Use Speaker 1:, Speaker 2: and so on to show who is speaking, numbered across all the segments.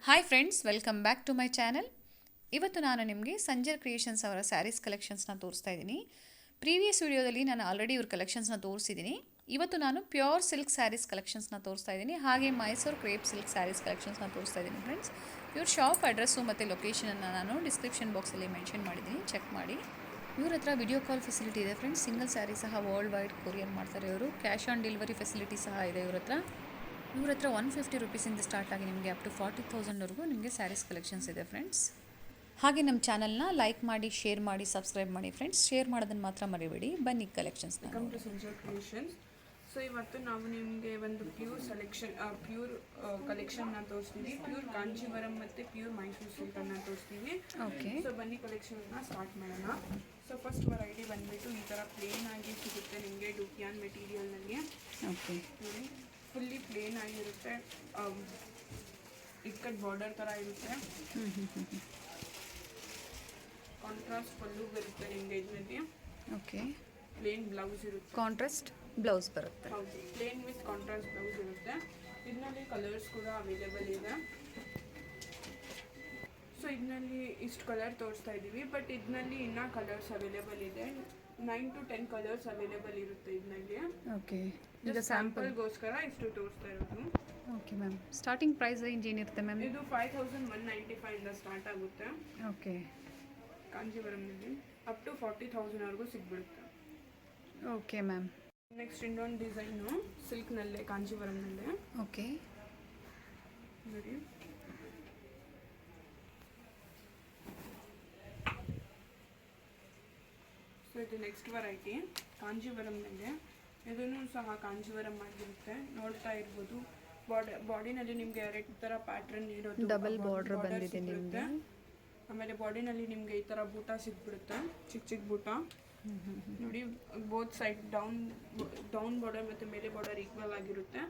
Speaker 1: Hi friends, welcome back to my channel. ಇವತ್ತು ನಾನು ನಿಮಗೆ ಸಂಜರ್ ಕ್ರಿಯೇಷನ್ಸ್ ಅವರ ಸ್ಯಾರೀಸ್ ಕಲೆಕ್ಷನ್ಸ್ನ ತೋರಿಸ್ತಾ ಇದ್ದೀನಿ. ಪ್ರೀವಿಯಸ್ ವಿಡಿಯೋದಲ್ಲಿ ನಾನು ಆಲ್ರೆಡಿ ಇವ್ರ ಕಲೆಕ್ಷನ್ಸ್ನ ತೋರಿಸಿದ್ದೀನಿ. ಇವತ್ತು ನಾನು ಪ್ಯೂರ್ ಸಿಲ್ಕ್ ಸ್ಯಾರೀಸ್ ಕಲೆಕ್ಷನ್ಸ್ನ ತೋರಿಸ್ತಾ ಇದ್ದೀನಿ. ಹಾಗೆ ಮೈಸೂರು ಕ್ರೇಪ್ ಸಿಲ್ಕ್ ಸ್ಯಾರೀಸ್ ಕಲೆಕ್ಷನ್ಸ್ನ ತೋರಿಸ್ತಾ ಇದ್ದೀನಿ ಫ್ರೆಂಡ್ಸ್. ಇವ್ರ ಶಾಪ್ ಅಡ್ರೆಸ್ಸು ಮತ್ತು ಲೊಕೇಶನನ್ನು ನಾನು ಡಿಸ್ಕ್ರಿಪ್ಷನ್ ಬಾಕ್ಸಲ್ಲಿ ಮೆನ್ಷನ್ ಮಾಡಿದ್ದೀನಿ, ಚೆಕ್ ಮಾಡಿ. ಇವ್ರ ಹತ್ರ ವಿಡಿಯೋ ಕಾಲ್ ಫೆಸಿಲಿಟಿ ಇದೆ ಫ್ರೆಂಡ್ಸ್. ಸಿಂಗಲ್ ಸ್ಯಾರಿ ಸಹ ವರ್ಲ್ಡ್ ವೈಡ್ ಕೊರಿಯರ್ ಮಾಡ್ತಾರೆ ಇವರು. ಕ್ಯಾಶ್ ಆನ್ ಡೆಲಿವರಿ ಫೆಸಿಲಿಟಿ ಸಹ ಇದೆ ಇವ್ರ ಹತ್ರ. 150 ರುಪೀಸಿಂದ ಸ್ಟಾರ್ಟ್ ಆಗಿ ನಿಮಗೆ ಅಪ್ ಟು 40,000ವರೆಗೂ ನಿಮಗೆ ಸ್ಯಾರೀಸ್ ಕಲೆಕ್ಷನ್ಸ್ ಇದೆ ಫ್ರೆಂಡ್ಸ್. ಹಾಗೆ ನಮ್ಮ ಚಾನಲ್ನ ಲೈಕ್ ಮಾಡಿ, ಶೇರ್ ಮಾಡಿ, ಸಬ್ಸ್ಕ್ರೈಬ್ ಮಾಡಿ ಫ್ರೆಂಡ್ಸ್. ಶೇರ್ ಮಾಡೋದನ್ನು ಮಾತ್ರ ಮರಿಬೇಡಿ. ಬನ್ನಿ ಕಲೆಕ್ಷನ್ಸ್ನ.
Speaker 2: Welcome to Sanjar Creations. So ಇವತ್ತು ನಾವು ನಿಮಗೆ ಒಂದು ಪ್ಯೂರ್ ಕಲೆಕ್ಷನ್ನ ತೋರಿಸ್ತೀವಿ. ಪ್ಯೂರ್ ಕಾಂಜೀವರಂ ಮತ್ತು ಪ್ಯೂರ್ ಮೈಸೂರು ಸಿಲ್ಕನ್ನು ತೋರಿಸ್ತೀವಿ.
Speaker 1: ಓಕೆ,
Speaker 2: ಸೊ ಬನ್ನಿ ಕಲೆಕ್ಷನ್ನ ಸ್ಟಾರ್ಟ್ ಮಾಡೋಣ. ಸೊ ಫಸ್ಟ್ ವೆರೈಟಿ ಬಂದುಬಿಟ್ಟು ಈ ಥರ ಪ್ಲೇನ್ ಆಗಿ ಸಿಗುತ್ತೆ ನಿಮಗೆ ಡುಕಿಯಾನ್ ಮೆಟೀರಿಯಲ್ನಲ್ಲಿ.
Speaker 1: ಓಕೆ,
Speaker 2: ನೋಡಿ ಫುಲ್ಲಿ ಪ್ಲೇನ್ ಆಗಿರುತ್ತೆ, ಇಕ್ಕಟ್ ಬಾರ್ಡರ್ ಥರ ಇರುತ್ತೆ. ಕಾಂಟ್ರಾಸ್ಟ್ ಪಲ್ಲು ಬರುತ್ತೆ ನಿಮಗೆ ಇದರಲ್ಲಿ.
Speaker 1: ಓಕೆ,
Speaker 2: ಪ್ಲೇನ್ ಬ್ಲೌಸ್ ಇರುತ್ತೆ,
Speaker 1: ಕಾಂಟ್ರಾಸ್ಟ್ ಬ್ಲೌಸ್ ಬರುತ್ತೆ.
Speaker 2: ಹೌದು, ಪ್ಲೇನ್ ವಿತ್ ಕಾಂಟ್ರಾಸ್ಟ್ ಬ್ಲೌಸ್ ಇರುತ್ತೆ. ಇದರಲ್ಲಿ ಕಲರ್ಸ್ ಕೂಡ ಅವೈಲೇಬಲ್ ಇದೆ. ಸೊ ಇದರಲ್ಲಿ ಇಷ್ಟು ಕಲರ್ ತೋರಿಸ್ತಾ ಇದ್ದೀವಿ, ಬಟ್ ಇದರಲ್ಲಿ ಇನ್ನೂ ಕಲರ್ಸ್ ಅವೈಲೇಬಲ್ ಇದೆ. 9 to 10 ಕಲರ್ಸ್ ಅವೈಲೇಬಲ್ ಇರುತ್ತೆ ಇದರಲ್ಲಿ.
Speaker 1: ಓಕೆ,
Speaker 2: ಈಗ ಸ್ಯಾಂಪಲ್ಗೋಸ್ಕರ ಇಷ್ಟು ತೋರಿಸ್ತಾ ಇರೋದು.
Speaker 1: Okay ma'am, starting price range ಏನಿರುತ್ತೆ ಮ್ಯಾಮ್?
Speaker 2: ಇದು 5195 ಇಂದ ಸ್ಟಾರ್ಟ್ ಆಗುತ್ತೆ.
Speaker 1: ಓಕೆ,
Speaker 2: ಕಾಂಜೀವರಂನಲ್ಲಿ ಅಪ್ ಟು 40,000ವರೆಗೂ ಸಿಗ್ಬಿಡುತ್ತೆ.
Speaker 1: Okay ma'am.
Speaker 2: ನೆಕ್ಸ್ಟ್ ಇನ್ನೊಂದು ಡಿಸೈನು ಸಿಲ್ಕ್ನಲ್ಲೇ, ಕಾಂಜೀವರಂನಲ್ಲೇ.
Speaker 1: ಓಕೆ,
Speaker 2: ನೋಡಿ ಸೊ ಇದು ನೆಕ್ಸ್ಟ್ ವೆರೈಟಿ ಕಾಂಜೀವರಂನಲ್ಲೇ. ಇದನ್ನು ಸಹ ಕಾಂಜೀವರಂ ಆಗಿರುತ್ತೆ, ನೋಡ್ತಾ ಇರ್ಬೋದು. ಬಾಡಿನಲ್ಲಿ ನಿಮಗೆ ಎರಡು ಥರ ಪ್ಯಾಟ್ರನ್ ಇರೋದು,
Speaker 1: ಡಬಲ್ ಬಾರ್ಡರ್ ಬಂದಿದೆ ನಿಮಗೆ.
Speaker 2: ಆಮೇಲೆ ಬಾಡಿನಲ್ಲಿ ನಿಮಗೆ ಈ ಥರ ಬೂಟ ಸಿಗ್ಬಿಡುತ್ತೆ, ಚಿಕ್ಕ ಚಿಕ್ಕ ಬೂಟ. ನೋಡಿ ಬೋತ್ ಸೈಡ್ ಡೌನ್ ಬಾರ್ಡರ್ ಮತ್ತು ಮೇಲೆ ಬಾರ್ಡರ್ ಈಕ್ವಲ್ ಆಗಿರುತ್ತೆ.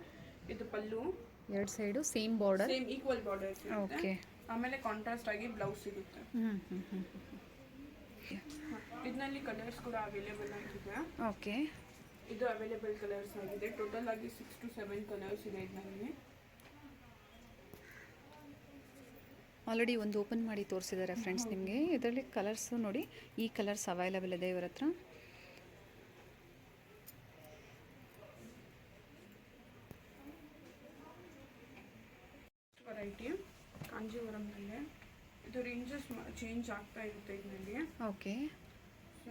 Speaker 2: ಇದು ಪಲ್ಲು,
Speaker 1: ಎರಡು side same border,
Speaker 2: same equal border ಸಿಗುತ್ತೆ.
Speaker 1: ಓಕೆ,
Speaker 2: ಆಮೇಲೆ ಕಾಂಟ್ರಾಸ್ಟ್ ಆಗಿ ಬ್ಲೌಸ್ ಸಿಗುತ್ತೆ. ಇದರಲ್ಲಿ ಕಲರ್ಸ್ ಕೂಡ ಅವೈಲೇಬಲ್ ಆಗಿದೆ.
Speaker 1: ಓಕೆ,
Speaker 2: ಇದು ಅವೈಲೇಬಲ್ ಕಲರ್ಸ್ ಆಗಿದೆ. ಟೋಟಲ್ ಆಗಿ 6 to 7 ಕಲರ್ಸ್ ಇದೆ ಇದರಲ್ಲಿ.
Speaker 1: ಆಲ್ರೆಡಿ ಒಂದು ಓಪನ್ ಮಾಡಿ ತೋರಿಸಿದ್ದಾರೆ ಫ್ರೆಂಡ್ಸ್ ನಿಮಗೆ. ಇದರಲ್ಲಿ ಕಲರ್ಸು ನೋಡಿ, ಈ ಕಲರ್ಸ್ ಅವೈಲೇಬಲ್ ಇದೆ ಇವರ ಹತ್ರ.
Speaker 2: ವೆರೈಟಿ ಕಾಂಜೀವರಂನಲ್ಲೇ. ಇದು ರೇಂಜಸ್ ಚೇಂಜ್ ಆಗ್ತಾ ಇರುತ್ತೆ ಇದರಲ್ಲಿ.
Speaker 1: ಓಕೆ,
Speaker 2: ಸೊ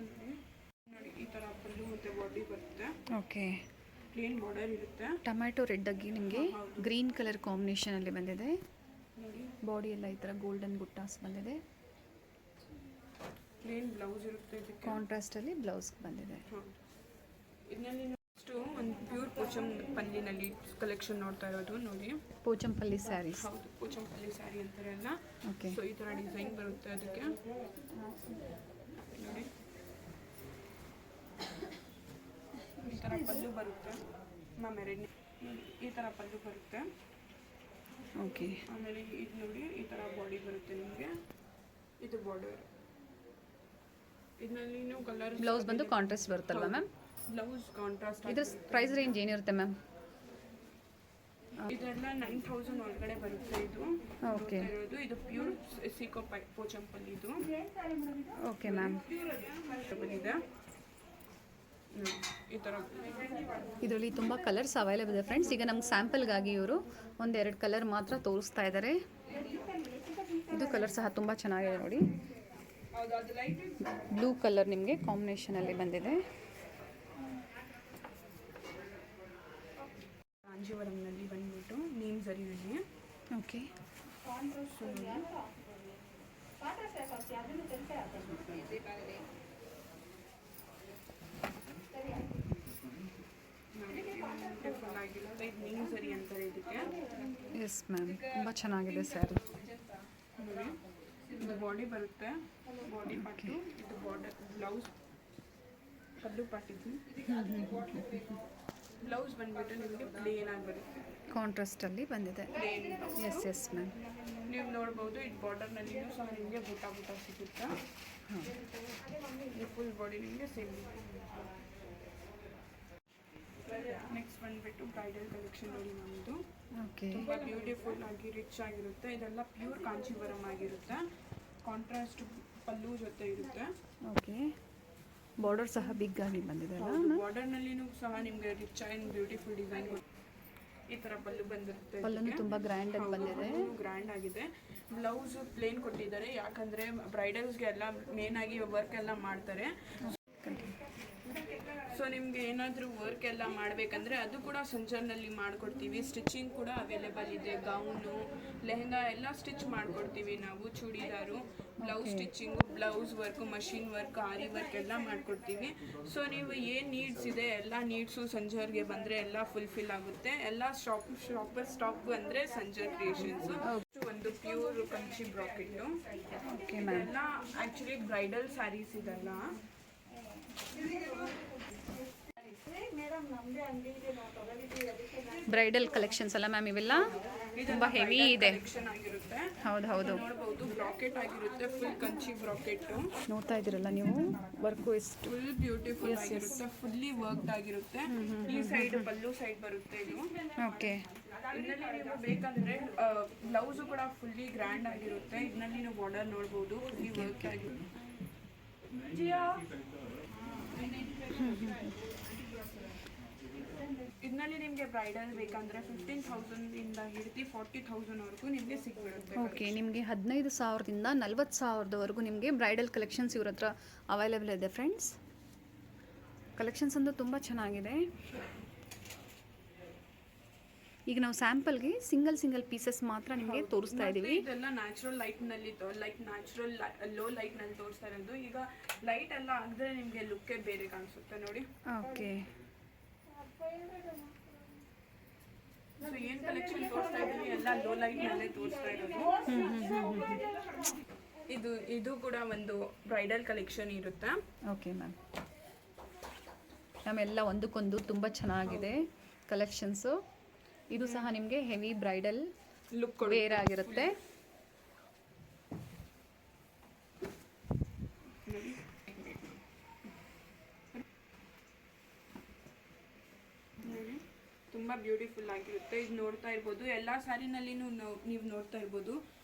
Speaker 2: ನೋಡಿ ಈ ಥರ ಪಲ್ಲು ಮತ್ತು ಬಾಡಿ ಬರುತ್ತೆ.
Speaker 1: ಓಕೆ,
Speaker 2: ಪ್ಲೇನ್ ಬಾರ್ಡರ್ ಇರುತ್ತೆ.
Speaker 1: ಟೊಮ್ಯಾಟೊ ರೆಡ್ ಆಗಿ ನಿಮಗೆ ಗ್ರೀನ್ ಕಲರ್ ಕಾಂಬಿನೇಷನಲ್ಲಿ ಬಂದಿದೆ.
Speaker 2: ನೋಡಿ
Speaker 1: ಬಾಡಿ ಎಲ್ಲ ಈ ಥರ ಗೋಲ್ಡನ್ ಬುಟ್ಟಾಸ್ ಬಂದಿದೆ.
Speaker 2: ಪ್ಲೇನ್ ಬ್ಲೌಸ್ ಇರುತ್ತೆ ಇದಕ್ಕೆ,
Speaker 1: ಕಾಂಟ್ರಾಸ್ಟಲ್ಲಿ ಬ್ಲೌಸ್ ಬಂದಿದೆ.
Speaker 2: ಹೌದು. ಇದರಲ್ಲಿ ನೆಕ್ಸ್ಟು ಒಂದು ಪ್ಯೂರ್ ಪೋಚಂಪಲ್ಲಿನಲ್ಲಿ ಕಲೆಕ್ಷನ್ ನೋಡ್ತಾ ಇರೋದು. ನೋಡಿ
Speaker 1: ಪೋಚಂಪಲ್ಲಿ ಸ್ಯಾರೀಸ್.
Speaker 2: ಹೌದು, ಪೋಚಂಪಲ್ಲಿ ಸ್ಯಾರಿ ಅಂತಾರೆ ಎಲ್ಲ.
Speaker 1: ಓಕೆ,
Speaker 2: ಸೊ ಈ ಥರ ಡಿಸೈನ್ ಬರುತ್ತೆ ಅದಕ್ಕೆ. ನೋಡಿ ಈ ಥರ ಪಲ್ಲು ಬರುತ್ತೆ ಮ್ಯಾಮ್. ನೋಡಿ ಈ ಥರ ಪಲ್ಲು ಬರುತ್ತೆ.
Speaker 1: ಓಕೆ,
Speaker 2: ಆಮೇಲೆ ಇದು ನೋಡಿ ಈ ಥರ ಬಾಡಿ ಬರುತ್ತೆ ನಿಮಗೆ. ಇದು ಬಾರ್ಡರ್. ಇದರಲ್ಲಿ ನೀವು ಕಲರ್
Speaker 1: ಬ್ಲೌಸ್ ಬಂದು ಕಾಂಟ್ರಾಸ್ಟ್ ಬರುತ್ತಲ್ವಾ ಮ್ಯಾಮ್?
Speaker 2: Blouse contrast.
Speaker 1: ಇದ್ರ ಪ್ರೈಸ್ ರೇಂಜ್ ಏನಿರುತ್ತೆ ಮ್ಯಾಮ್?
Speaker 2: ಇದೆಲ್ಲ 9,000 ಒಳಗಡೆ ಬರುತ್ತೆ. ಇದು
Speaker 1: ಓಕೆ,
Speaker 2: ಇದು ಪ್ಯೂರ್ ಸೀಕೋ ಪೋಚಂಪಲ್ಲಿ. ಇದು
Speaker 1: ಓಕೆ ಮ್ಯಾಮ್.
Speaker 2: ಬಂದಿದೆ ಈ ಥರ.
Speaker 1: ಇದರಲ್ಲಿ ತುಂಬ ಕಲರ್ಸ್ ಅವೈಲೇಬಲ್ ಇದೆ ಫ್ರೆಂಡ್ಸ್. ಈಗ ನಮ್ಗೆ ಸ್ಯಾಂಪಲ್ಗಾಗಿ ಇವರು ಒಂದೆರಡು ಕಲರ್ ಮಾತ್ರ ತೋರಿಸ್ತಾ ಇದ್ದಾರೆ. ಇದು ಕಲರ್ ಸಹ ತುಂಬ ಚೆನ್ನಾಗಿದೆ ನೋಡಿ. ಬ್ಲೂ ಕಲರ್ ನಿಮಗೆ ಕಾಂಬಿನೇಷನಲ್ಲಿ ಬಂದಿದೆ.
Speaker 2: ಕಾಂಜೀವರಂನಲ್ಲಿ ಬಂದ್ಬಿಟ್ಟು ನೀಮ್ ಝರಿನಲ್ಲಿ.
Speaker 1: ಓಕೆ,
Speaker 2: ಫುಲ್ ಆಗಿರುತ್ತೆ. ಇದು ನೀಮ್ ಝರಿ ಅಂತಾರೆ ಇದಕ್ಕೆ.
Speaker 1: ಎಸ್ ಮ್ಯಾಮ್, ತುಂಬ ಚೆನ್ನಾಗಿದೆ ಸ್ಯಾರಿ.
Speaker 2: ನೋಡಿ ಇದು ಬಾಡಿ ಬರುತ್ತೆ, ಬಾಡಿ ಪಾರ್ಟು. ಇದು ಬಾರ್ಡರ್, ಬ್ಲೌಸ್, ಪಲ್ಲು ಪಾರ್ಟಿದ್ದು. ಬ್ಲೌಸ್ ಬಂದ್ಬಿಟ್ಟು ನಿಮಗೆ ಪ್ಲೇನ್ ಆಗಿ ಬರುತ್ತೆ,
Speaker 1: ಕಾಂಟ್ರಾಸ್ಟಲ್ಲಿ ಬಂದಿದೆ.
Speaker 2: ಪ್ಲೇನ್.
Speaker 1: Yes yes ma'am.
Speaker 2: ನೀವು ನೋಡ್ಬೋದು ಇದು ಬಾರ್ಡರ್ನಲ್ಲಿಯೂ ಸಹ ನಿಮಗೆ ಬೂಟ ಸಿಗುತ್ತೆ. ಈ ಫುಲ್ ಬಾಡಿ ನಿಮಗೆ ಸೇಮ್. ನೆಕ್ಸ್ಟ್ ಬಂದುಬಿಟ್ಟು ಬ್ರೈಡಲ್ ಕಲೆಕ್ಷನ್ ನೋಡಿ ನಮ್ಮದು.
Speaker 1: ಓಕೆ
Speaker 2: ತುಂಬ ಬ್ಯೂಟಿಫುಲ್ ಆಗಿ ರಿಚ್ ಆಗಿರುತ್ತೆ. ಇದೆಲ್ಲ ಪ್ಯೂರ್ ಕಾಂಚೀವರಂ ಆಗಿರುತ್ತೆ. ಕಾಂಟ್ರಾಸ್ಟ್ ಪಲ್ಲು ಜೊತೆ ಇರುತ್ತೆ.
Speaker 1: ಓಕೆ ಬಾರ್ಡರ್ ಸಹ ಬಿಗ್ ಆಗಿ ಬಂದಿದೆ ಅಲ್ಲ.
Speaker 2: ಬಾರ್ಡರ್ನಲ್ಲಿನೂ ಸಹ ನಿಮಗೆ ರಿಚ್ ಆ್ಯಂಡ್ ಬ್ಯೂಟಿಫುಲ್ ಡಿಸೈನ್ ಈ ಥರ ಪಲ್ಲು ಬಂದಿರುತ್ತೆ.
Speaker 1: ಪಲ್ಲುನು ತುಂಬ ಗ್ರ್ಯಾಂಡ್ ಆಗಿ ಬಂದಿದೆ.
Speaker 2: ಗ್ರ್ಯಾಂಡ್ ಆಗಿದೆ. ಬ್ಲೌಸ್ ಪ್ಲೇನ್ ಕೊಟ್ಟಿದ್ದಾರೆ, ಯಾಕಂದರೆ ಬ್ರೈಡಲ್ಸ್ಗೆ ಎಲ್ಲ ಮೇನ್ ಆಗಿ ವರ್ಕ್ ಎಲ್ಲ ಮಾಡ್ತಾರೆ. ಸೊ ನಿಮಗೆ ಏನಾದರೂ ವರ್ಕ್ ಎಲ್ಲ ಮಾಡಬೇಕಂದ್ರೆ ಅದು ಕೂಡ ಸಂಜರ್ನಲ್ಲಿ ಮಾಡಿಕೊಡ್ತೀವಿ. ಸ್ಟಿಚಿಂಗ್ ಕೂಡ ಅವೈಲೇಬಲ್ ಇದೆ. ಗೌನು, ಲೆಹಂಗಾ ಎಲ್ಲ ಸ್ಟಿಚ್ ಮಾಡಿಕೊಡ್ತೀವಿ ನಾವು. Churidar, blouse stitching, blouse work, machine work, aari work ಎಲ್ಲ ಮಾಡಿಕೊಡ್ತೀವಿ. ಸೊ ನೀವು ಏನು ನೀಡ್ಸ್ ಇದೆ ಎಲ್ಲ ನೀಡ್ಸು ಸಂಜರ್ಗೆ ಬಂದರೆ ಎಲ್ಲ ಫುಲ್ಫಿಲ್ ಆಗುತ್ತೆ. ಎಲ್ಲ ಸ್ಟಾಪ್ ಅಂದರೆ ಸಂಜರ್ ಕ್ರಿಯೇಷನ್ಸು. ಒಂದು ಪ್ಯೂರ್ ಕಂಚಿ ಬ್ರಾಕೆಟ್ಟು. ಇದೆಲ್ಲ ಆ್ಯಕ್ಚುಲಿ ಬ್ರೈಡಲ್ ಸ್ಯಾರೀಸ್ ಇದೆಲ್ಲ.
Speaker 1: ಬ್ರೈಡಲ್ ಕಲೆಕ್ಷನ್ಸ್ ಅಲ್ಲ ಮ್ಯಾಮ್ ಇವೆಲ್ಲ ತುಂಬ ಹೆವಿ ಇದೆ.
Speaker 2: ಆಗಿರುತ್ತೆ.
Speaker 1: ಹೌದು ಹೌದು
Speaker 2: ನೋಡಬಹುದು. ಬ್ರಾಕೆಟ್ ಆಗಿರುತ್ತೆ, ಫುಲ್ ಕಂಚಿ ಬ್ರಾಕೆಟ್.
Speaker 1: ನೋಡ್ತಾ ಇದ್ದೀರಲ್ಲ ನೀವು, ವರ್ಕು ಎಷ್ಟು
Speaker 2: ಫುಲ್ ಬ್ಯೂಟಿಫುಲ್ ಆಗಿರುತ್ತೆ. ಫುಲ್ಲಿ ವರ್ಕ್ಡ್ ಆಗಿರುತ್ತೆ. ಈ ಸೈಡ್ ಪಲ್ಲು ಸೈಡ್ ಬರುತ್ತೆ ಇದು.
Speaker 1: ಓಕೆ
Speaker 2: ಇದರಲ್ಲಿ ನೀವು ಬೇಕಂದ್ರೆ ಬ್ಲೌಸು ಕೂಡ ಫುಲ್ಲಿ ಗ್ರ್ಯಾಂಡ್ ಆಗಿರುತ್ತೆ. ಇದರಲ್ಲಿ ನೀವು ಬಾರ್ಡರ್ ನೋಡಬಹುದು, ಫುಲ್ಲಿ ವರ್ಕ್ ಆಗಿರುತ್ತೆ. ಇದರಲ್ಲಿ ನಿಮಗೆ ಬ್ರೈಡಲ್ ಬೇಕಂದ್ರೆ 15,000 ಇಂದ ಹಿಡಿದು 40,000 ವರೆಗೂ ನಿಮಗೆ ಸಿಗ್ಬಿಡುತ್ತೆ.
Speaker 1: ಓಕೆ ನಿಮಗೆ 15,000ದಿಂದ 40,000ದವರೆಗೂ ನಿಮಗೆ ಬ್ರೈಡಲ್ ಕಲೆಕ್ಷನ್ಸ್ ಇವ್ರ ಹತ್ರ ಅವೈಲೇಬಲ್ ಇದೆ ಫ್ರೆಂಡ್ಸ್. ಕಲೆಕ್ಷನ್ಸ್ ಅಂತೂ ತುಂಬ ಚೆನ್ನಾಗಿದೆ. ಈಗ ನಾವು ಸ್ಯಾಂಪಲ್ಗೆ ಸಿಂಗಲ್ ಪೀಸಸ್ ಮಾತ್ರ ನಿಮಗೆ ತೋರಿಸ್ತಾ ಇದ್ದೀವಿ.
Speaker 2: ಇದೆಲ್ಲ ನ್ಯಾಚುರಲ್ ಲೈಟ್ನಲ್ಲಿ ನ್ಯಾಚುರಲ್ ಲೋ ಲೈಟ್ನಲ್ಲಿ ತೋರಿಸ್ತಾ ಇರೋದು. ಈಗ ಲೈಟ್ ಎಲ್ಲ ಆಗಿದ್ರೆ ನಿಮಗೆ ಲುಕ್ಕೇ ಬೇರೆ ಕಾಣಿಸುತ್ತೆ ನೋಡಿ.
Speaker 1: ಓಕೆ
Speaker 2: ಸೊ ಏನು ಕಲೆಕ್ಷನ್ ತೋರಿಸ್ತಾ ಇದ್ದೀವಿ ಎಲ್ಲ ಲೋ ಲೈಟ್ನಲ್ಲೇ ತೋರಿಸ್ತಾ ಇರೋದು. ಇದು ಕೂಡ ಒಂದು ಬ್ರೈಡಲ್ ಕಲೆಕ್ಷನ್ ಇರುತ್ತೆ.
Speaker 1: Okay ma'am. ಎಲ್ಲ ಒಂದಕ್ಕೊಂದು ತುಂಬ ಚೆನ್ನಾಗಿದೆ ಕಲೆಕ್ಷನ್ಸು. ಇದು ಸಹ ನಿಮಗೆ ಹೆವಿ ಬ್ರೈಡಲ್
Speaker 2: ಲುಕ್
Speaker 1: ವೇರ್ ಆಗಿರುತ್ತೆ. ತುಂಬ ಬ್ಯೂಟಿಫುಲ್ ಆಗಿರುತ್ತೆ. ಇದು ನೋಡ್ತಾ ಇರ್ಬೋದು, ಎಲ್ಲ ಸ್ಯಾರಿನಲ್ಲಿನೂ ನೀವು ನೋಡ್ತಾ ಇರ್ಬೋದು.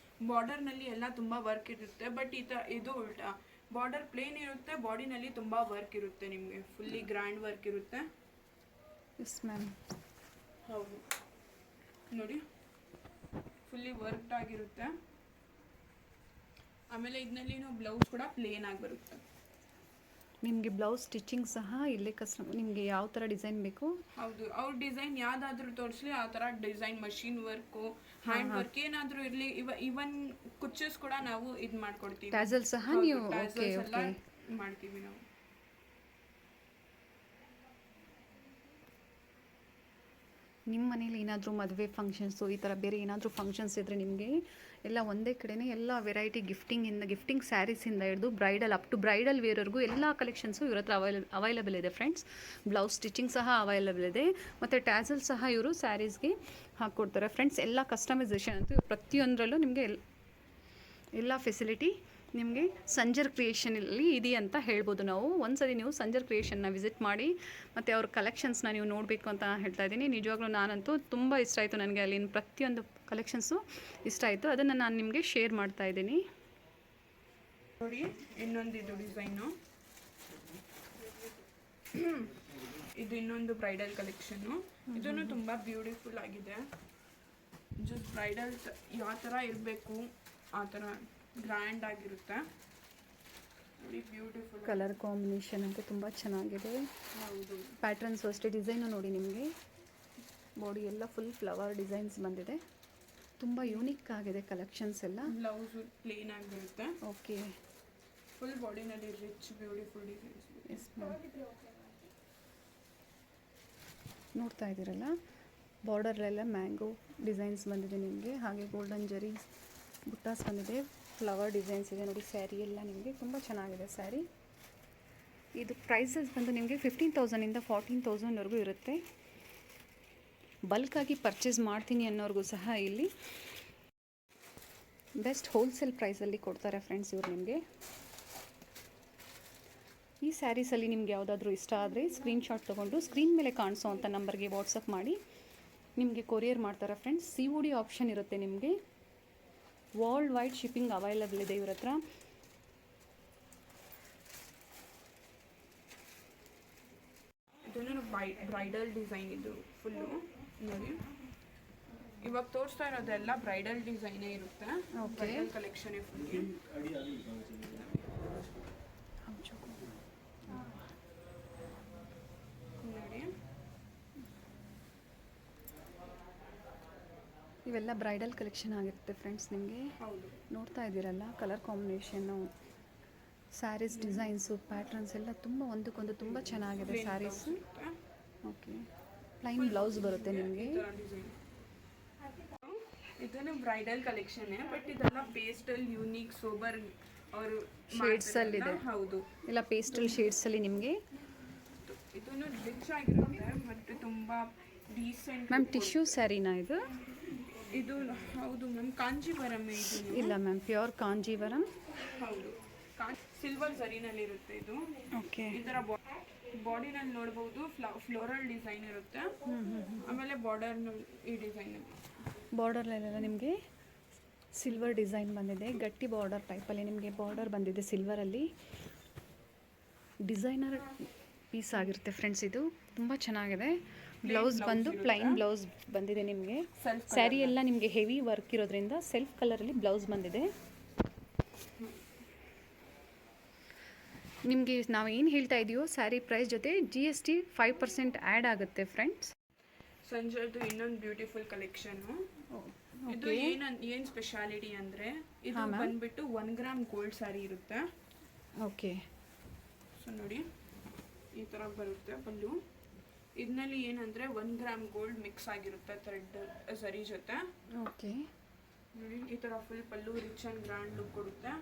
Speaker 1: ಬಾರ್ಡರ್ನಲ್ಲಿ ಎಲ್ಲ ತುಂಬ ವರ್ಕ್ ಇರುತ್ತೆ. ಬಟ್ ಇದು ಉಲ್ಟಾ, ಬಾರ್ಡರ್ ಪ್ಲೇನ್ ಇರುತ್ತೆ, ಬಾಡಿನಲ್ಲಿ ತುಂಬ ವರ್ಕ್ ಇರುತ್ತೆ. ನಿಮಗೆ ಫುಲ್ಲಿ ಗ್ರ್ಯಾಂಡ್ ವರ್ಕ್ ಇರುತ್ತೆ. Yes ma'am.
Speaker 2: ಹೌದು ನೋಡಿ, ಫುಲ್ಲಿ ವರ್ಕ್ಡ್ ಆಗಿರುತ್ತೆ. ಆಮೇಲೆ ಇದರಲ್ಲಿನೂ ಬ್ಲೌಸ್ ಕೂಡ ಪ್ಲೇನ್ ಆಗಿ ಬರುತ್ತೆ.
Speaker 1: ನಿಮಗೆ ಬ್ಲೌಸ್ ಸ್ಟಿಚಿಂಗ್ ಸಹ ಇಲ್ಲೇ ನಿಮಗೆ ಯಾವ ಥರ ಡಿಸೈನ್ ಬೇಕು.
Speaker 2: ಹೌದು, ಅವ್ರ ಡಿಸೈನ್ ಯಾವುದಾದ್ರೂ ತೋರಿಸ್ಲಿ ಆ ಥರ design, machine work, hand work ಏನಾದರೂ ಇರಲಿ. ಇವನ್ ಕುಚ್ಚಸ್ ಕೂಡ ನಾವು ಇದು ಮಾಡ್ಕೊಡ್ತೀವಿ.
Speaker 1: ಟ್ಯಾಸಲ್ ಸಹ ನೀವು
Speaker 2: ಎಲ್ಲ ಮಾಡ್ತೀವಿ ನಾವು.
Speaker 1: ನಿಮ್ಮ ಮನೇಲಿ ಏನಾದರೂ ಮದುವೆ ಫಂಕ್ಷನ್ಸು ಈ ಥರ ಬೇರೆ ಏನಾದರೂ ಫಂಕ್ಷನ್ಸ್ ಇದ್ದರೆ ನಿಮಗೆ ಎಲ್ಲ ಒಂದೇ ಕಡೆನೇ ಎಲ್ಲ ವೆರೈಟಿ ಗಿಫ್ಟಿಂಗ್ ಸ್ಯಾರೀಸಿಂದ ಹಿಡಿದು ಬ್ರೈಡಲ್ ಅಪ್ ಟು ಬ್ರೈಡಲ್ ವೇರ್ವರೆಗೂ ಎಲ್ಲ ಕಲೆಕ್ಷನ್ಸು ಇವ್ರ ಹತ್ರ ಅವೈಲೇಬಲ್ ಇದೆ ಫ್ರೆಂಡ್ಸ್. ಬ್ಲೌಸ್ ಸ್ಟಿಚಿಂಗ್ ಸಹ ಅವೈಲೇಬಲ್ ಇದೆ, ಮತ್ತು ಟ್ಯಾಸಲ್ ಸಹ ಇವರು ಸ್ಯಾರೀಸ್ಗೆ ಹಾಕ್ಕೊಡ್ತಾರೆ ಫ್ರೆಂಡ್ಸ್. ಎಲ್ಲ ಕಸ್ಟಮೈಸೇಷನ್ ಅಂತೂ ಪ್ರತಿಯೊಂದರಲ್ಲೂ ನಿಮಗೆ ಎಲ್ಲ ಫೆಸಿಲಿಟಿ ನಿಮಗೆ ಸಂಜರ್ ಕ್ರಿಯೇಷನಲ್ಲಿ ಇದೆ ಅಂತ ಹೇಳ್ಬೋದು ನಾವು. ಒಂದ್ಸರಿ ನೀವು ಸಂಜರ್ ಕ್ರಿಯೇಷನ್ನ ವಿಸಿಟ್ ಮಾಡಿ, ಮತ್ತು ಅವ್ರ ಕಲೆಕ್ಷನ್ಸ್ನ ನೀವು ನೋಡಬೇಕು ಅಂತ ಹೇಳ್ತಾ ಇದ್ದೀನಿ. ನಿಜವಾಗ್ಲೂ ನಾನಂತೂ ತುಂಬ ಇಷ್ಟ ಆಯಿತು ನನಗೆ. ಅಲ್ಲಿನ ಪ್ರತಿಯೊಂದು ಕಲೆಕ್ಷನ್ಸು ಇಷ್ಟ ಆಯಿತು, ಅದನ್ನು ನಾನು ನಿಮಗೆ ಶೇರ್ ಮಾಡ್ತಾ ಇದ್ದೀನಿ.
Speaker 2: ನೋಡಿ, ಇನ್ನೊಂದು ಇದು ಡಿಸೈನು. ಇದು ಇನ್ನೊಂದು ಬ್ರೈಡಲ್ ಕಲೆಕ್ಷನ್ನು. ಇದನ್ನು ತುಂಬ ಬ್ಯೂಟಿಫುಲ್ ಆಗಿದೆ. ಜಸ್ಟ್ ಬ್ರೈಡಲ್ ಯಾವ ಥರ ಇರಬೇಕು ಆ ಥರ ಗ್ರ್ಯಾಂಡ್ ಆಗಿರುತ್ತೆ ನೋಡಿ. ಬ್ಯೂಟಿಫುಲ್
Speaker 1: ಕಲರ್ ಕಾಂಬಿನೇಷನ್ ಅಂತೂ ತುಂಬ ಚೆನ್ನಾಗಿದೆ.
Speaker 2: ಹೌದು,
Speaker 1: ಪ್ಯಾಟ್ರನ್ಸು ಅಷ್ಟೇ. ಡಿಸೈನು ನೋಡಿ, ನಿಮಗೆ ಬಾಡಿ ಎಲ್ಲ ಫುಲ್ ಫ್ಲವರ್ ಡಿಸೈನ್ಸ್ ಬಂದಿದೆ. ತುಂಬ ಯೂನಿಕ್ ಆಗಿದೆ ಕಲೆಕ್ಷನ್ಸ್ ಎಲ್ಲ.
Speaker 2: ಬ್ಲೌಸು ಪ್ಲೇನ್ ಆಗಿರುತ್ತೆ.
Speaker 1: ಓಕೆ,
Speaker 2: ಫುಲ್ ಬಾಡಿನಲ್ಲಿ rich beautiful designs.
Speaker 1: Yes ma'am. ನೋಡ್ತಾ ಇದ್ದೀರಲ್ಲ, ಬಾರ್ಡರ್ಲೆಲ್ಲ ಮ್ಯಾಂಗೋ ಡಿಸೈನ್ಸ್ ಬಂದಿದೆ ನಿಮಗೆ. ಹಾಗೆ ಗೋಲ್ಡನ್ ಜರಿ ಬುಟ್ಟಾಸ್ ಬಂದಿದೆ, ಫ್ಲವರ್ ಡಿಸೈನ್ಸ್ ಇದೆ ನೋಡಿ. ಸ್ಯಾರಿ ಎಲ್ಲ ನಿಮಗೆ ತುಂಬ ಚೆನ್ನಾಗಿದೆ ಸ್ಯಾರಿ. ಇದು ಪ್ರೈಸಸ್ ಬಂದು ನಿಮಗೆ 15,000ಇಂದ 14,000ವರೆಗೂ ಇರುತ್ತೆ. ಬಲ್ಕಾಗಿ ಪರ್ಚೇಸ್ ಮಾಡ್ತೀನಿ ಅನ್ನೋರಿಗೂ ಸಹ ಇಲ್ಲಿ ಬೆಸ್ಟ್ ಹೋಲ್ಸೇಲ್ ಪ್ರೈಸಲ್ಲಿ ಕೊಡ್ತಾರೆ ಫ್ರೆಂಡ್ಸ್ ಇವರು ನಿಮಗೆ. ಈ ಸ್ಯಾರೀಸಲ್ಲಿ ನಿಮ್ಗೆ ಯಾವುದಾದ್ರೂ ಇಷ್ಟ ಆದರೆ ಸ್ಕ್ರೀನ್ಶಾಟ್ ತೊಗೊಂಡು ಸ್ಕ್ರೀನ್ ಮೇಲೆ ಕಾಣಿಸೋ ಅಂಥ ನಂಬರ್ಗೆ ವಾಟ್ಸಪ್ ಮಾಡಿ ನಿಮಗೆ ಕೊರಿಯರ್ ಮಾಡ್ತಾರೆ ಫ್ರೆಂಡ್ಸ್. COD ಆಪ್ಷನ್ ಇರುತ್ತೆ ನಿಮಗೆ. ವರ್ಲ್ಡ್ ವೈಡ್ ಶಿಪ್ಪಿಂಗ್ ಅವೈಲಬಲ್ ಇದೆ ಇವ್ರ ಹತ್ರ.
Speaker 2: ಇದನ್ನು ಬ್ರೈಡಲ್ ಡಿಸೈನ್ ಇದು ಫುಲ್ಲು ನೋಡಿ. ಇವಾಗ ತೋರಿಸ್ತಾ ಇರೋದೆಲ್ಲ ಬ್ರೈಡಲ್ ಡಿಸೈನೇ ಇರುತ್ತೆ. ಬ್ರೈಡಲ್ ಕಲೆಕ್ಷನ್ ಫುಲ್ ನೋಡಿ.
Speaker 1: ಇವೆಲ್ಲ ಬ್ರೈಡಲ್ ಕಲೆಕ್ಷನ್ ಆಗಿರುತ್ತೆ ಫ್ರೆಂಡ್ಸ್. ನಿಮಗೆ
Speaker 2: ಹೌದು,
Speaker 1: ನೋಡ್ತಾ ಇದ್ದೀರಲ್ಲ colour combination, saris designs, patterns ಎಲ್ಲ ತುಂಬ ಒಂದಕ್ಕೊಂದು ತುಂಬ ಚೆನ್ನಾಗಿದೆ ಸ್ಯಾರೀಸ್. ಓಕೆ, ಪ್ಲೈನ್ ಬ್ಲೌಸ್ ಬರುತ್ತೆ ನಿಮಗೆ.
Speaker 2: ಇದನ್ನು ಬ್ರೈಡಲ್ ಕಲೆಕ್ಷನ್, ಬಟ್ ಇದೆಲ್ಲ ಪೇಸ್ಟಲ್ ಯೂನಿಕ್ ಸೋಬರ್ ಅವರು
Speaker 1: ಶೇಡ್ಸಲ್ಲಿದೆ.
Speaker 2: ಹೌದು,
Speaker 1: ಇಲ್ಲ ಪೇಸ್ಟಲ್ ಶೇಡ್ಸಲ್ಲಿ ನಿಮಗೆ.
Speaker 2: ಇದನ್ನು ರಿಚ್ ಆಗಿರುತ್ತೆ ಮತ್ತು ತುಂಬ ಡೀಸೆಂಟ್.
Speaker 1: ಮ್ಯಾಮ್ ಟಿಶ್ಯೂ ಸ್ಯಾರಿನಾ ಇದು?
Speaker 2: ಇದು ಹೌದು ಮ್ಯಾಮ್, ಕಾಂಜೀವರಂ ಇದು.
Speaker 1: ಇಲ್ಲ ಮ್ಯಾಮ್, ಪ್ಯೂರ್ ಕಾಂಜೀವರಂ.
Speaker 2: ಹೌದು, ಸಿಲ್ವರ್ ಝರಿನಲ್ಲಿ ಇರುತ್ತೆ ಇದು.
Speaker 1: ಓಕೆ,
Speaker 2: ಇದರ ಬಾಡಿನಲ್ಲಿ ನೋಡ್ಬೋದು ಫ್ಲೋರಲ್ ಡಿಸೈನ್ ಇರುತ್ತೆ. ಆಮೇಲೆ ಬಾರ್ಡರ್ ಈ ಡಿಸೈನ್,
Speaker 1: ಬಾರ್ಡರ್ಲೆಲ್ಲ ನಿಮಗೆ ಸಿಲ್ವರ್ ಡಿಸೈನ್ ಬಂದಿದೆ. ಗಟ್ಟಿ ಬಾರ್ಡರ್ ಟೈಪಲ್ಲಿ ನಿಮಗೆ ಬಾರ್ಡರ್ ಬಂದಿದೆ ಸಿಲ್ವರಲ್ಲಿ. ಡಿಸೈನರ್ ಪೀಸ್ ಆಗಿರುತ್ತೆ ಫ್ರೆಂಡ್ಸ್. ಇದು ತುಂಬ ಚೆನ್ನಾಗಿದೆ. ಬ್ಲೌಸ್ ಬಂದು ಪ್ಲೈನ್ ಬ್ಲೌಸ್ ಬಂದಿದೆ ನಿಮಗೆ. ಸ್ಯಾರಿ ಎಲ್ಲ ನಿಮಗೆ ಹೆವಿ ವರ್ಕ್ ಇರೋದ್ರಿಂದ ಸೆಲ್ಫ್ ಕಲರಲ್ಲಿ ಬ್ಲೌಸ್ ಬಂದಿದೆ. ನಿಮಗೆ ನಾವು ಏನು ಹೇಳ್ತಾ ಇದೀವೋ ಸ್ಯಾರಿ ಪ್ರೈಸ್ ಜೊತೆ GST 5% ಆ್ಯಡ್ ಆಗುತ್ತೆ ಫ್ರೆಂಡ್ಸ್.
Speaker 2: ಸಂಜರ್ದು ಇನ್ನೊಂದು ಬ್ಯೂಟಿಫುಲ್ ಕಲೆಕ್ಷನ್. ಇದು ಏನು ಸ್ಪೆಷಾಲಿಟಿ ಅಂದರೆ ಇದು ಬಂದ್ಬಿಟ್ಟು 1 ಗ್ರಾಮ್ ಗೋಲ್ಡ್ ಸ್ಯಾರಿ ಇರುತ್ತೆ.
Speaker 1: ಓಕೆ,
Speaker 2: ಸೊ ನೋಡಿ ಈ ಥರ ಬರುತ್ತೆ ಪಲ್ಲು. ಇದರಲ್ಲಿ ಏನಂದರೆ 1 ಗ್ರಾಮ್ ಗೋಲ್ಡ್ ಮಿಕ್ಸ್ ಆಗಿರುತ್ತೆ ಥ್ರೆಡ್ ಸರಿ ಜೊತೆ.
Speaker 1: ಓಕೆ,
Speaker 2: ನೋಡಿ ಈ ಥರ full pallu rich and grand look ಕೊಡುತ್ತೆ.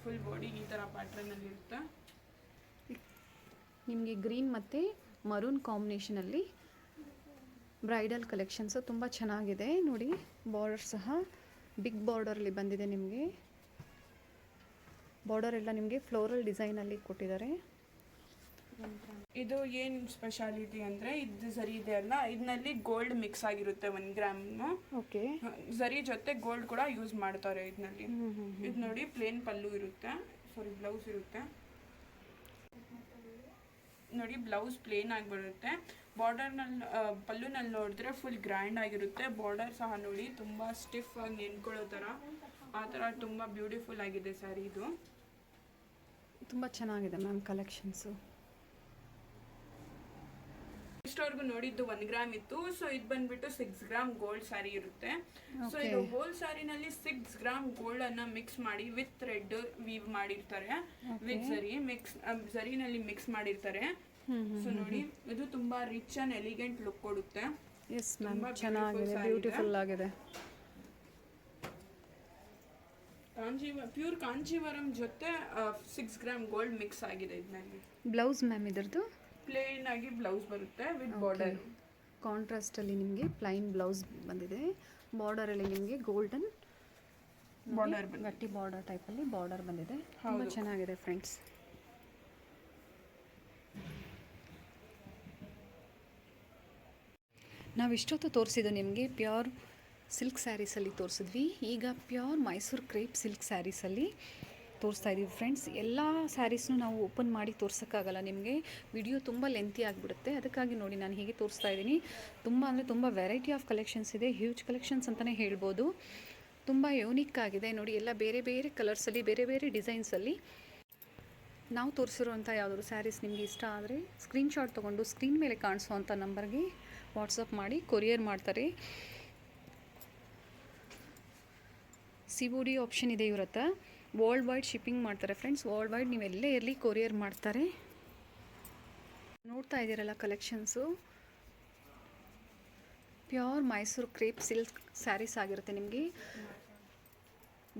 Speaker 2: ಫುಲ್ ಬಾಡಿ ಈ ಥರ ಪ್ಯಾಟ್ರನಲ್ಲಿ ಇರುತ್ತೆ.
Speaker 1: ನಿಮಗೆ ಗ್ರೀನ್ ಮತ್ತು ಮರೂನ್ ಕಾಂಬಿನೇಷನಲ್ಲಿ ಬ್ರೈಡಲ್ ಕಲೆಕ್ಷನ್ಸು ತುಂಬ ಚೆನ್ನಾಗಿದೆ ನೋಡಿ. ಬಾರ್ಡರ್ ಸಹ ಬಿಗ್ ಬಾರ್ಡರಲ್ಲಿ ಬಂದಿದೆ ನಿಮಗೆ. ಬಾರ್ಡರ್ ಎಲ್ಲ ನಿಮಗೆ ಫ್ಲೋರಲ್ ಡಿಸೈನಲ್ಲಿ ಕೊಟ್ಟಿದ್ದಾರೆ.
Speaker 2: ಇದು ಏನು ಸ್ಪೆಷಾಲಿಟಿ ಅಂದರೆ ಇದು ಸರಿ ಇದೆ ಅಲ್ಲ, ಇದರಲ್ಲಿ ಗೋಲ್ಡ್ ಮಿಕ್ಸ್ ಆಗಿರುತ್ತೆ 1 ಗ್ರಾಮ್.
Speaker 1: ಓಕೆ,
Speaker 2: ಸರಿ ಜೊತೆ ಗೋಲ್ಡ್ ಕೂಡ ಯೂಸ್ ಮಾಡ್ತಾರೆ ಇದರಲ್ಲಿ. ಇದು ನೋಡಿ ಪ್ಲೇನ್ ಪಲ್ಲು ಇರುತ್ತೆ, ಸಾರಿ ಬ್ಲೌಸ್ ಇರುತ್ತೆ ನೋಡಿ. ಬ್ಲೌಸ್ ಪ್ಲೇನ್ ಆಗಿ ಬರುತ್ತೆ. ಬಾರ್ಡರ್ನಲ್ಲಿ ಪಲ್ಲುನಲ್ಲಿ ನೋಡಿದ್ರೆ ಫುಲ್ ಗ್ರ್ಯಾಂಡ್ ಆಗಿರುತ್ತೆ. ಬಾರ್ಡರ್ ಸಹ ನೋಡಿ ತುಂಬ ಸ್ಟಿಫ್ ಆಗಿ ನೆನ್ಕೊಳ್ಳೋ ಥರ, ಆ ಥರ ತುಂಬ ಬ್ಯೂಟಿಫುಲ್ ಆಗಿದೆ ಸ್ಯಾರಿ. ಇದು
Speaker 1: ತುಂಬ ಚೆನ್ನಾಗಿದೆ ಮ್ಯಾಮ್ ಕಲೆಕ್ಷನ್ಸು.
Speaker 2: ಇಷ್ಟವರೆಗೂ ನೋಡಿದ್ದು 1 ಗ್ರಾಮ್ ಇತ್ತು. ಸೊ ಇದು ಬಂದ್ಬಿಟ್ಟು 6 ಗ್ರಾಮ್ ಗೋಲ್ಡ್ ಸ್ಯಾರಿ ಇರುತ್ತೆ. ಸೊ ಇದು ಗೋಲ್ಡ್ ಸ್ಯಾರಿನಲ್ಲಿ 6 ಗ್ರಾಮ್ ಗೋಲ್ಡ್ ಅನ್ನ ಮಿಕ್ಸ್ ಮಾಡಿ ವಿತ್ ಥ್ರೆಡ್ ವೀವ್ ಮಾಡಿರ್ತಾರೆ. ವಿತ್ ಝರಿನಲ್ಲಿ ಮಿಕ್ಸ್ ಮಾಡಿರ್ತಾರೆ. ಸೊ ನೋಡಿ ಇದು ತುಂಬಾ ರಿಚ್ ಅಂಡ್ ಎಲಿಗೆಂಟ್ ಲುಕ್ ಕೊಡುತ್ತೆ.
Speaker 1: ಎಸ್ ಮ್ಯಾಮ್, ಚೆನ್ನಾಗಿದೆ, ಬ್ಯೂಟಿಫುಲ್ ಆಗಿದೆ.
Speaker 2: ಪ್ಯೂರ್ ಕಾಂಜೀವರಂ ಜೊತೆ 6 ಗ್ರಾಮ್ ಗೋಲ್ಡ್ ಮಿಕ್ಸ್ ಆಗಿದೆ ಇದರಲ್ಲಿ.
Speaker 1: ಬ್ಲೌಸ್ ಮ್ಯಾಮ್ ಇದರದ್ದು
Speaker 2: ಪ್ಲೇನ್ ಆಗಿ ಬ್ಲೌಸ್ ಬರುತ್ತೆ ವಿತ್ ಬಾರ್ಡರ್.
Speaker 1: ಕಾಂಟ್ರಾಸ್ಟಲ್ಲಿ ನಿಮಗೆ ಪ್ಲೈನ್ ಬ್ಲೌಸ್ ಬಂದಿದೆ. ಬಾರ್ಡರಲ್ಲಿ ನಿಮಗೆ ಗೋಲ್ಡನ್
Speaker 2: ಬಾರ್ಡರ್,
Speaker 1: ಗಟ್ಟಿ ಬಾರ್ಡರ್ ಟೈಪಲ್ಲಿ ಬಾರ್ಡರ್ ಬಂದಿದೆ. ತುಂಬ ಚೆನ್ನಾಗಿದೆ ಫ್ರೆಂಡ್ಸ್. ನಾವು ಇಷ್ಟೊತ್ತು ತೋರಿಸಿದ್ದು ನಿಮಗೆ ಪ್ಯೂರ್ ಸಿಲ್ಕ್ ಸ್ಯಾರೀಸಲ್ಲಿ ತೋರಿಸಿದ್ವಿ. ಈಗ ಪ್ಯೂರ್ ಮೈಸೂರು ಕ್ರೇಪ್ ಸಿಲ್ಕ್ ಸ್ಯಾರೀಸಲ್ಲಿ ತೋರಿಸ್ತಾ ಇದ್ದೀವಿ ಫ್ರೆಂಡ್ಸ್. ಎಲ್ಲ ಸ್ಯಾರೀಸ್ನೂ ನಾವು ಓಪನ್ ಮಾಡಿ ತೋರ್ಸೋಕ್ಕಾಗಲ್ಲ, ನಿಮಗೆ ವಿಡಿಯೋ ತುಂಬ ಲೆಂತಿ ಆಗಿಬಿಡುತ್ತೆ. ಅದಕ್ಕಾಗಿ ನೋಡಿ ನಾನು ಹೀಗೆ ತೋರಿಸ್ತಾ ಇದ್ದೀನಿ. ತುಂಬ ಅಂದರೆ ತುಂಬ ವೆರೈಟಿ ಆಫ್ ಕಲೆಕ್ಷನ್ಸ್ ಇದೆ, ಹ್ಯೂಜ್ ಕಲೆಕ್ಷನ್ಸ್ ಅಂತಲೇ ಹೇಳ್ಬೋದು. ತುಂಬ ಯೂನಿಕ್ ಆಗಿದೆ ನೋಡಿ. ಎಲ್ಲ ಬೇರೆ ಬೇರೆ ಕಲರ್ಸಲ್ಲಿ, ಬೇರೆ ಬೇರೆ ಡಿಸೈನ್ಸಲ್ಲಿ. ನಾವು ತೋರಿಸಿರುವಂಥ ಯಾವುದಾದ್ರು ಸ್ಯಾರೀಸ್ ನಿಮಗೆ ಇಷ್ಟ ಆದರೆ ಸ್ಕ್ರೀನ್ಶಾಟ್ ತೊಗೊಂಡು ಸ್ಕ್ರೀನ್ ಮೇಲೆ ಕಾಣಿಸೋವಂಥ ನಂಬರ್ಗೆ ವಾಟ್ಸಪ್ ಮಾಡಿ ಕೊರಿಯರ್ ಮಾಡ್ತಾರೆ. COD ಆಪ್ಷನ್ ಇದೆ ಇವ್ರ ಹತ್ರ. ವರ್ಲ್ಡ್ ವೈಡ್ ಶಿಪ್ಪಿಂಗ್ ಮಾಡ್ತಾರೆ ಫ್ರೆಂಡ್ಸ್. ವರ್ಲ್ಡ್ ವೈಡ್ ನೀವೆಲ್ಲೇ ಇರಲಿ ಕೊರಿಯರ್ ಮಾಡ್ತಾರೆ. ನೋಡ್ತಾ ಇದ್ದೀರಲ್ಲ collections, pure Mysore crepe silk sarees ಆಗಿರುತ್ತೆ ನಿಮಗೆ.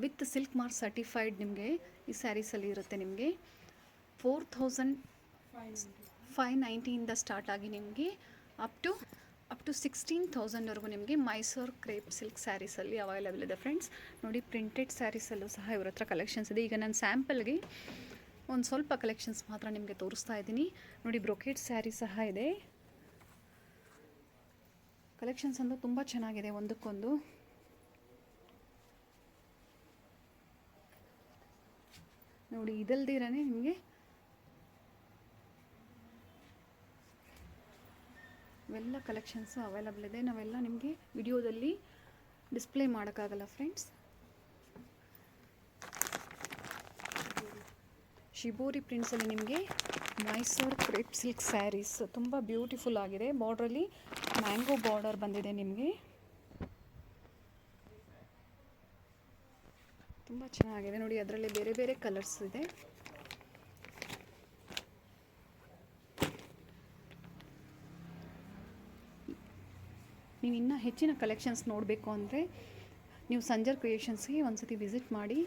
Speaker 1: ವಿತ್ ಸಿಲ್ಕ್ ಮಾರ್ಕ್ ಸರ್ಟಿಫೈಡ್ ನಿಮಗೆ ಈ ಸ್ಯಾರೀಸಲ್ಲಿ ಇರುತ್ತೆ. ನಿಮಗೆ 4590 ಸ್ಟಾರ್ಟ್ ಆಗಿ ನಿಮಗೆ ಅಪ್ ಟು 16,000ವರೆಗೂ ನಿಮಗೆ ಮೈಸೂರು ಕ್ರೇಪ್ ಸಿಲ್ಕ್ ಸ್ಯಾರೀಸಲ್ಲಿ ಅವೈಲೇಬಲ್ ಇದೆ ಫ್ರೆಂಡ್ಸ್. ನೋಡಿ ಪ್ರಿಂಟೆಡ್ ಸ್ಯಾರೀಸಲ್ಲೂ ಸಹ ಇವ್ರ ಹತ್ರ ಕಲೆಕ್ಷನ್ಸ್ ಇದೆ. ಈಗ ನಾನು ಸ್ಯಾಂಪಲ್ಗೆ ಒಂದು ಸ್ವಲ್ಪ ಕಲೆಕ್ಷನ್ಸ್ ಮಾತ್ರ ನಿಮಗೆ ತೋರಿಸ್ತಾ ಇದ್ದೀನಿ. ನೋಡಿ, ಬ್ರೊಕೇಡ್ ಸ್ಯಾರಿ ಸಹ ಇದೆ. ಕಲೆಕ್ಷನ್ಸ್ ಅಂತೂ ತುಂಬ ಚೆನ್ನಾಗಿದೆ ಒಂದಕ್ಕೊಂದು. ನೋಡಿ, ಇದಲ್ದಿರನೇ ನಿಮಗೆ ಇವೆಲ್ಲ ಕಲೆಕ್ಷನ್ಸು ಅವೈಲಬಲ್ ಇದೆ. ನಾವೆಲ್ಲ ನಿಮಗೆ ವಿಡಿಯೋದಲ್ಲಿ ಡಿಸ್ಪ್ಲೇ ಮಾಡೋಕ್ಕಾಗಲ್ಲ ಫ್ರೆಂಡ್ಸ್. ಶಿಬೋರಿ ಪ್ರಿಂಟ್ಸಲ್ಲಿ ನಿಮಗೆ ಮೈಸೂರು ಕ್ರೇಪ್ ಸಿಲ್ಕ್ ಸ್ಯಾರೀಸ್ ತುಂಬ ಬ್ಯೂಟಿಫುಲ್ ಆಗಿದೆ. ಬಾರ್ಡ್ರಲ್ಲಿ ಮ್ಯಾಂಗೋ ಬಾರ್ಡರ್ ಬಂದಿದೆ ನಿಮಗೆ. ತುಂಬ ಚೆನ್ನಾಗಿದೆ ನೋಡಿ. ಅದರಲ್ಲಿ ಬೇರೆ ಬೇರೆ ಕಲರ್ಸ್ ಇದೆ. ನೀವು ಇನ್ನೂ ಹೆಚ್ಚಿನ ಕಲೆಕ್ಷನ್ಸ್ ನೋಡಬೇಕು ಅಂದರೆ ನೀವು ಸಂಜರ್ ಕ್ರಿಯೇಷನ್ಸ್ಗೆ ಒಂದ್ಸತಿ ವಿಸಿಟ್ ಮಾಡಿ.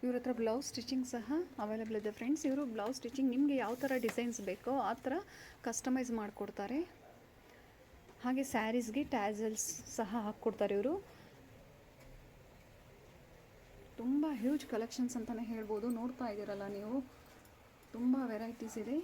Speaker 1: ಇವ್ರ ಹತ್ರ ಬ್ಲೌಸ್ ಸ್ಟಿಚಿಂಗ್ ಸಹ ಅವೈಲಬಲ್ ಇದೆ ಫ್ರೆಂಡ್ಸ್. ಇವರು ಬ್ಲೌಸ್ ಸ್ಟಿಚಿಂಗ್ ನಿಮಗೆ ಯಾವ ಥರ ಡಿಸೈನ್ಸ್ ಬೇಕೋ ಆ ಥರ ಕಸ್ಟಮೈಸ್ ಮಾಡಿಕೊಡ್ತಾರೆ. ಹಾಗೆ ಸ್ಯಾರೀಸ್ಗೆ ಟ್ಯಾಸಲ್ಸ್ ಸಹ ಹಾಕ್ಕೊಡ್ತಾರೆ ಇವರು. ತುಂಬ ಹ್ಯೂಜ್ ಕಲೆಕ್ಷನ್ಸ್ ಅಂತಲೇ ಹೇಳ್ಬೋದು. ನೋಡ್ತಾ ಇದ್ದೀರಲ್ಲ ನೀವು, ತುಂಬ ವೆರೈಟೀಸ್ ಇದೆ.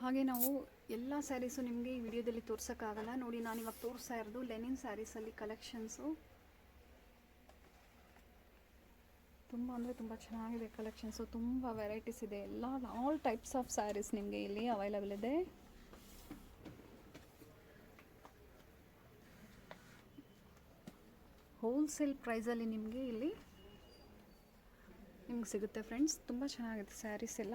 Speaker 1: ಹಾಗೆ ನಾವು ಎಲ್ಲ ಸ್ಯಾರೀಸು ನಿಮಗೆ ಈ ವಿಡಿಯೋದಲ್ಲಿ ತೋರ್ಸೋಕ್ಕಾಗಲ್ಲ. ನೋಡಿ, ನಾನಿವಾಗ ತೋರಿಸ್ತಾ ಇರೋದು ಲೆನಿನ್ ಸ್ಯಾರೀಸಲ್ಲಿ ಕಲೆಕ್ಷನ್ಸು. ತುಂಬ ಅಂದರೆ ತುಂಬ ಚೆನ್ನಾಗಿದೆ ಕಲೆಕ್ಷನ್ಸು. ತುಂಬ ವೆರೈಟೀಸ್ ಇದೆ. ಆಲ್ ಟೈಪ್ಸ್ ಆಫ್ ಸ್ಯಾರೀಸ್ ನಿಮಗೆ ಇಲ್ಲಿ ಅವೈಲಬಲ್ ಇದೆ. ಹೋಲ್ಸೇಲ್ ಪ್ರೈಸಲ್ಲಿ ನಿಮಗೆ ಇಲ್ಲಿ ಸಿಗುತ್ತೆ ಫ್ರೆಂಡ್ಸ್. ತುಂಬ ಚೆನ್ನಾಗಿದೆ ಸ್ಯಾರೀಸ್ ಎಲ್ಲ.